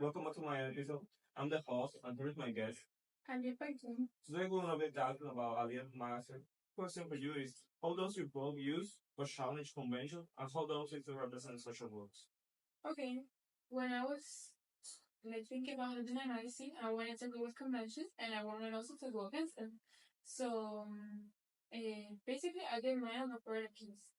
Welcome back to my episode. I'm the host, and here is my guest. Aliet Falcon. Today we're gonna be talking about Aliet Master. Question for you is: how does your blog use or challenge convention, and how does it represent social groups? Okay, when I was thinking about doing a magazine, I wanted to go with conventions, and I wanted also to go against them. So basically, I did my own operative piece,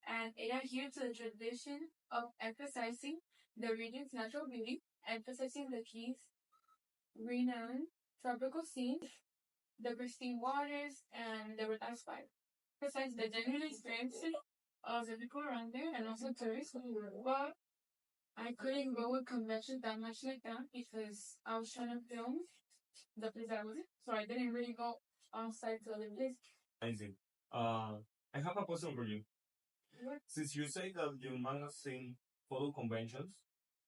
and it adhered to the tradition of emphasizing the region's natural beauty, emphasizing the keys renowned tropical scenes, the pristine waters, and the relaxed vibe. Besides the genuine experiences of the people around there and also tourists, but I couldn't go with conventions that much like that because I was trying to film the place that I was in, so I didn't really go outside to other places. Amazing. I have a question for you. What? Since you say that your magazine follow conventions,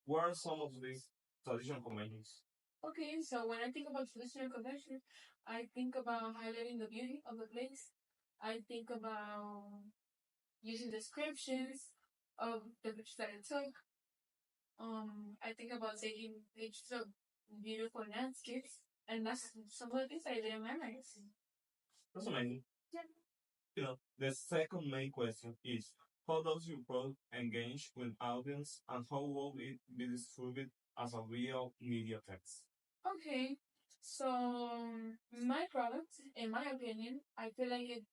what are some of these traditional conventions? Okay, so when I think about traditional convention, I think about highlighting the beauty of the place. I think about using descriptions of the pictures that I took. I think about taking pictures of beautiful landscapes, and that's some of the things I did in my magazine. That's amazing. Yeah. The second main question is: how does your product engage with audience, and how will it be distributed as a real media text? Okay, so my product, in my opinion, I feel like it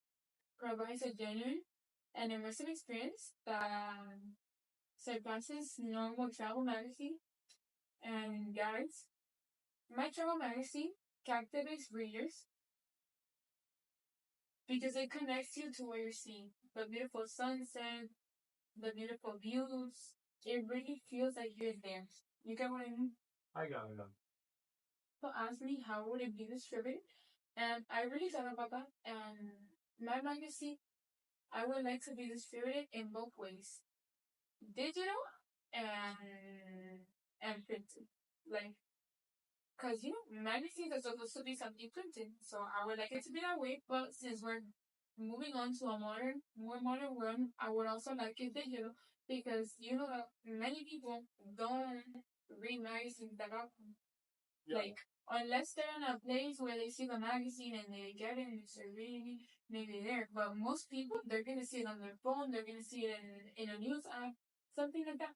provides a genuine and immersive experience that surpasses normal travel magazine and guides. My travel magazine captivates readers because it connects you to what you're seeing. The beautiful sunset, the beautiful views. It really feels like you're there. You get what I mean? I got it. So ask me how would it be distributed, and I really thought about that. And my magazine, I would like to be distributed in both ways, digital and printed. Like, cause magazines are supposed to be something printed, so I would like it to be that way. But since we're moving on to a more modern world, I would also like it digital because that many people don't read magazines that often. Yeah. Like, unless they're in a place where they see the magazine and they get it and they're reading it, maybe there. But most people, they're gonna see it on their phone, they're gonna see it in a news app, something like that.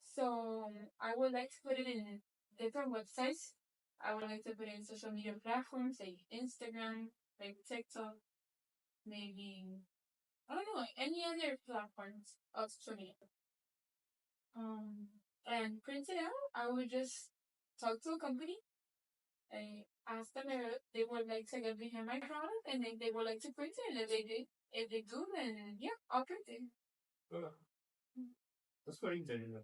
So I would like to put it in different websites. I would like to put it in social media platforms like Instagram, like TikTok, maybe I don't know, any other platforms of social media. And print it out. I would just talk to a company and ask them if they would like to get behind my product and if they would like to print it. And if they do, then yeah, I'll print it. Uh, that's very interesting.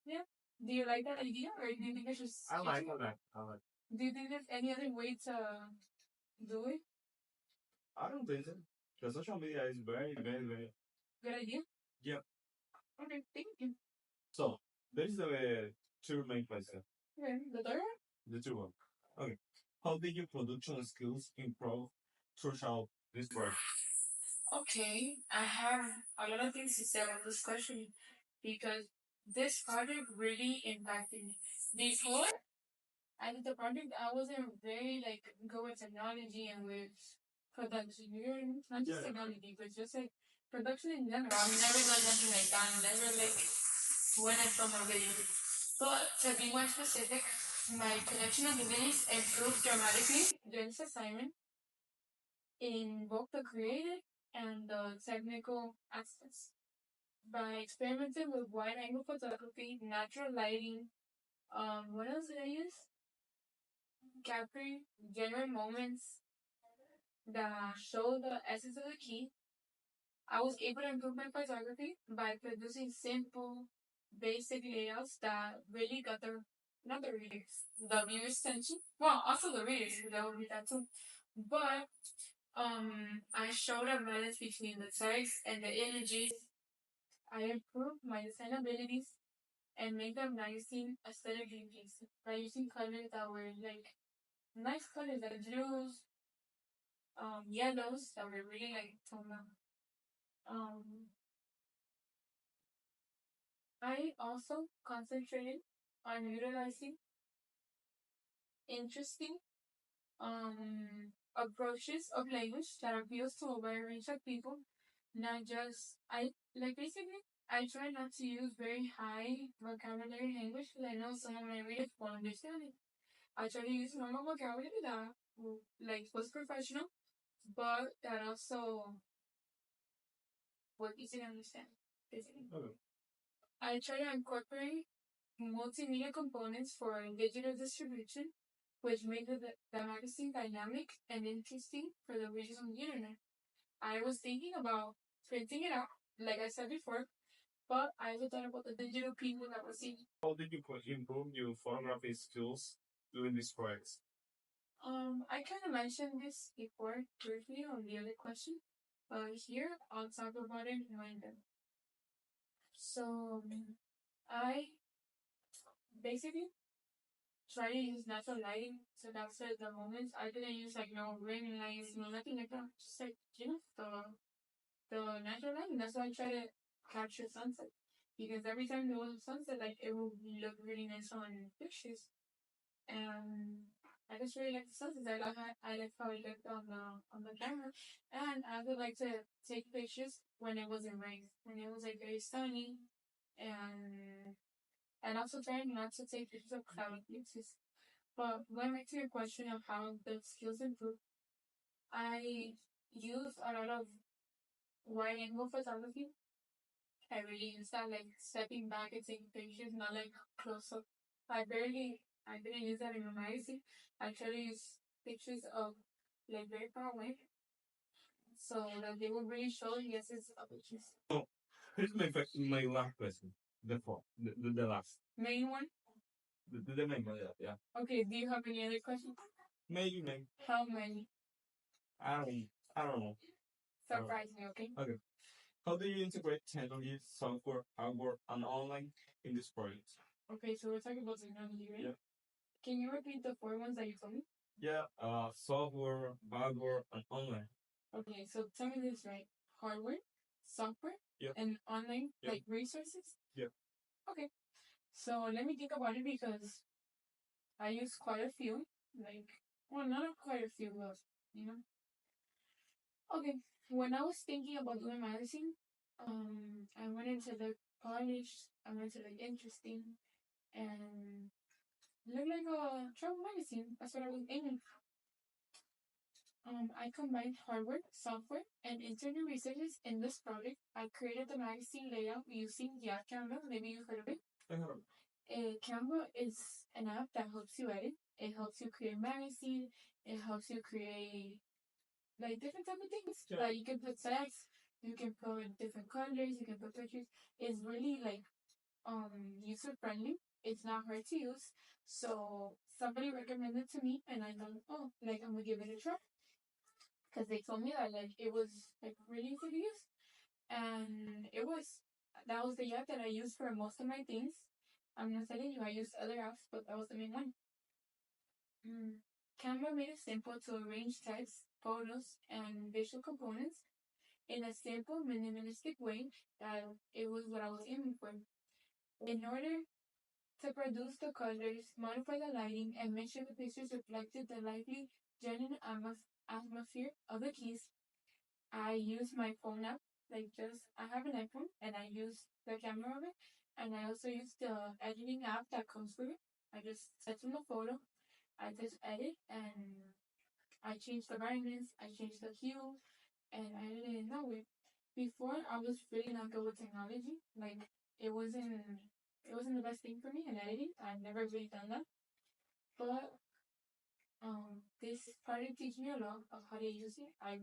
Yeah. Do you like that idea, or do you think I should? I like that. I like. Do you think there's any other way to do it? I don't think so. The social media is very, very, very good idea. Yeah. Okay, thank you. So there is the two main questions. Okay, the third one? The two one. Okay. How did your production skills improve throughout this work? Okay, I have a lot of things to say about this question because this project really impacted me. Before I did the project, I wasn't very good with technology and with production. Not just technology, but just production in general. I've never done nothing like that. I never when I film my videos. But to be more specific, my collection of abilities improved dramatically during this assignment in both the creative and the technical aspects. By experimenting with wide angle photography, natural lighting, what else did I use? Capturing genuine moments that show the essence of the key. I was able to improve my photography by producing simple, basic layouts that really got not the readers, the viewers' attention. Well, also the readers, that would be that too. But I showed a balance between the text and the images. I improved my design abilities and made the magazine aesthetically pleasing by using colors that were nice colors like blues, yellows that were really toned down. Um, I also concentrated on utilizing interesting approaches of language that appeals to a wide range of people. Not just I like basically I try not to use very high vocabulary language because I know some of my readers won't understand it. I try to use normal vocabulary that like was professional, but that also was easy to understand. Basically, okay. I try to incorporate multimedia components for digital distribution, which make the magazine dynamic and interesting for the readers on the internet. I was thinking about printing it out, like I said before, but I also thought about the digital people that was in. How did you improve your photography skills doing this project? I kind of mentioned this before briefly on the other question, but here I'll talk about it when then. So I basically try to use natural lighting. So that's the moments I didn't use like no ring lights, no nothing like that. Just like the natural lighting. That's why I try to capture sunset because every time there was a sunset, like it would look really nice on pictures. And I just really like the sunsets. I like how it looked on the camera, and I would like to take pictures when it wasn't rain, when it was like very sunny, and also trying not to take pictures of cloudy places. But going back to your question of how the skills improve, I use a lot of wide angle photography. I really use that, like stepping back and taking pictures, not like close up. I didn't use that in my magazine. I try to use pictures of like very far away, so that they will really show the essence of pictures. So, here's my last question. The last. Main one? The main one, yeah. Okay, do you have any other questions? Maybe. How many? I don't, I don't know. Surprise me, okay? Okay. How do you integrate technology, software, hardware, and online in this project? Okay, so we're talking about technology, right? Yeah. Can you repeat the four ones that you told me? Yeah, software, hardware, and online. Okay, so tell me this right. Hardware, software, yeah, and online, yeah, like resources? Yeah. Okay. So let me think about it because I use quite a few. Like, well, not quite a few, but, you know. Okay, when I was thinking about doing magazine, I went into the polished, I went to the interesting, and looked like a travel magazine. That's what I was aiming for. I combined hardware, software, and internet researches in this project. I created the magazine layout using the app Canva. Maybe you've heard of it. Canva is an app that helps you edit. It helps you create magazine. It helps you create like different type of things. Yeah. Like you can put text, you can put different colors, you can put pictures. It's really like user friendly. It's not hard to use. So somebody recommended to me, and I thought, oh, like I'm gonna give it a try because they told me that like it was like really easy to use, and it was. That was the app that I used for most of my things. I'm not telling you I used other apps, but that was the main one. Canva made it simple to arrange text, photos, and visual components in a simple, minimalistic way that it was what I was aiming for. In order to produce the colors, modify the lighting, and make sure the pictures reflected the lively, genuine atmosphere of the keys, I use my phone app. I have an iPhone, and I use the camera of it, and I also use the editing app that comes with it. I just set in the photo, I just edit, and I change the brightness, I change the hue, and I didn't know it. Before, I was really not good with technology. Like, it wasn't the best thing for me in editing. I've never really done that. But this started teaching me a lot of how to use it. I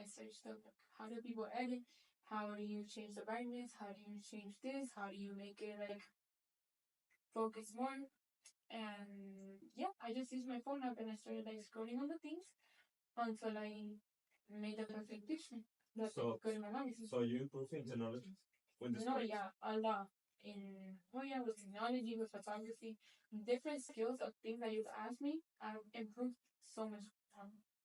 searched up how do people edit, how do you change the brightness, how do you change this, how do you make it like focus more. And yeah, I just used my phone app and I started like scrolling on the things until I made the perfect picture. That's so good in my magazine. So you improve in technology? No, yeah, a lot. With technology, with photography, different skills of things that you've asked me, I've improved so much.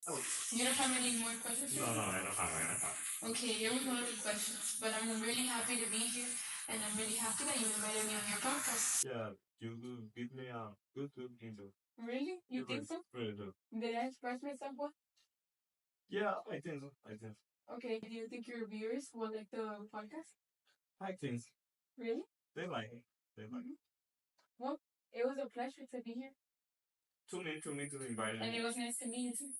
Oh. You don't have any more questions? No, I don't have. Okay, here we go with the questions. But I'm really happy to be here, and I'm really happy that you invited me on your podcast. Yeah, You could give me a good intro. Really? You think so? Really do. Did I express myself well? Yeah, I think so. I think so. Okay, do you think your viewers will like the podcast? I think so. Really? They like it. They like it. Well, it was a pleasure to be here. To me, to invite me. And it was nice to meet you too.